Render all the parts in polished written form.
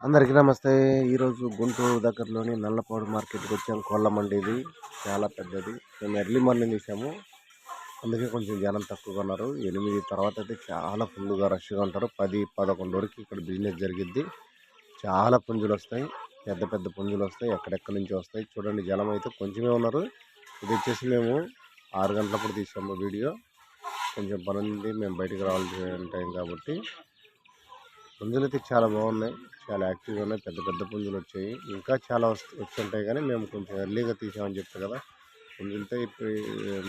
అందరికీ నమస్తే. ఈరోజు గుంటూరు దగ్గరలోని నల్లపాడు మార్కెట్కి వచ్చాం. కోళ్ళ మండి ఇది చాలా పెద్దది. మేము ఎర్లీ మార్నింగ్ తీసాము, అందుకే కొంచెం జనం తక్కువగా ఉన్నారు. 8 తర్వాత అయితే చాలా ఫుల్గా రష్గా ఉంటారు. 10, 11 వరకు ఇక్కడ బిజినెస్ జరిగిద్ది. చాలా పుంజులు వస్తాయి, పెద్ద పెద్ద పుంజులు వస్తాయి, ఎక్కడెక్కడి నుంచి వస్తాయి చూడండి. జనం అయితే కొంచెమే ఉన్నారు. ఇది వచ్చేసి మేము 6 గంటలప్పుడు తీసాము వీడియో. కొంచెం పని ఉంది, మేము బయటికి రావాల్సిన టైం కాబట్టి. పుంజులు అయితే చాలా బాగున్నాయి, చాలా యాక్టివ్గా ఉన్నాయి. పెద్ద పెద్ద పుంజులు వచ్చాయి, ఇంకా చాలా వచ్చుంటాయి, కానీ మేము కొంచెం ఎర్లీగా తీసామని చెప్తాం కదా. పుంజులతో ఇప్పుడు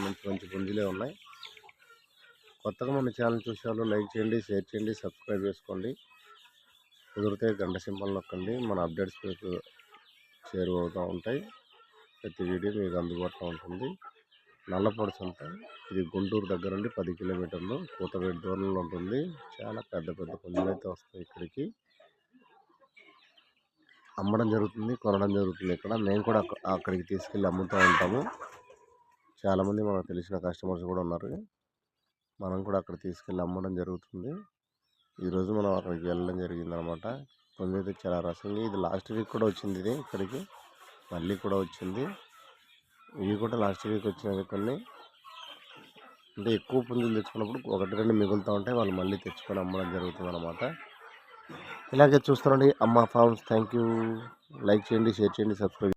మంచి మంచి పుంజులే ఉన్నాయి. కొత్తగా మన ఛానల్ చూసేవాళ్ళు లైక్ చేయండి, షేర్ చేయండి, సబ్స్క్రైబ్ చేసుకోండి. కుదిరితే గంట సింబల్ నొక్కండి. మన అప్డేట్స్ మీకు చేరువవుతూ ఉంటాయి. ప్రతి వీడియో మీకు అందుబాటులో ఉంటుంది. నల్లపాడు సంత ఇది గుంటూరు దగ్గర నుండి 10 కిలోమీటర్లు కూతవేడి దూరంలో ఉంటుంది. చాలా పెద్ద పెద్ద పుంజులు అయితే వస్తాయి ఇక్కడికి. అమ్మడం జరుగుతుంది, కొనడం జరుగుతుంది. ఇక్కడ మేము కూడా అక్కడికి తీసుకెళ్ళి అమ్ముతూ ఉంటాము. చాలామంది మనకు తెలిసిన కస్టమర్స్ కూడా ఉన్నారు. మనం కూడా అక్కడ తీసుకెళ్ళి అమ్మడం జరుగుతుంది. ఈరోజు మనం అక్కడికి వెళ్ళడం జరిగిందనమాట. పుంజు అయితే చాలా రసంగా, ఇది లాస్ట్ వీక్ కూడా వచ్చింది. ఇది ఇక్కడికి మళ్ళీ కూడా వచ్చింది. ఇవి కూడా లాస్ట్ వీక్ వచ్చినవి కొన్ని. అంటే ఎక్కువ పుంజులు తెచ్చుకున్నప్పుడు 1-2 మిగులుతూ ఉంటాయి, వాళ్ళు మళ్ళీ తెచ్చుకొని అమ్మడం జరుగుతుంది అనమాట. ఇలాగే చూస్తానండి అమ్మ ఫార్మ్స్. Thank you. లైక్ చేయండి, షేర్ చేయండి, సబ్స్క్రైబ్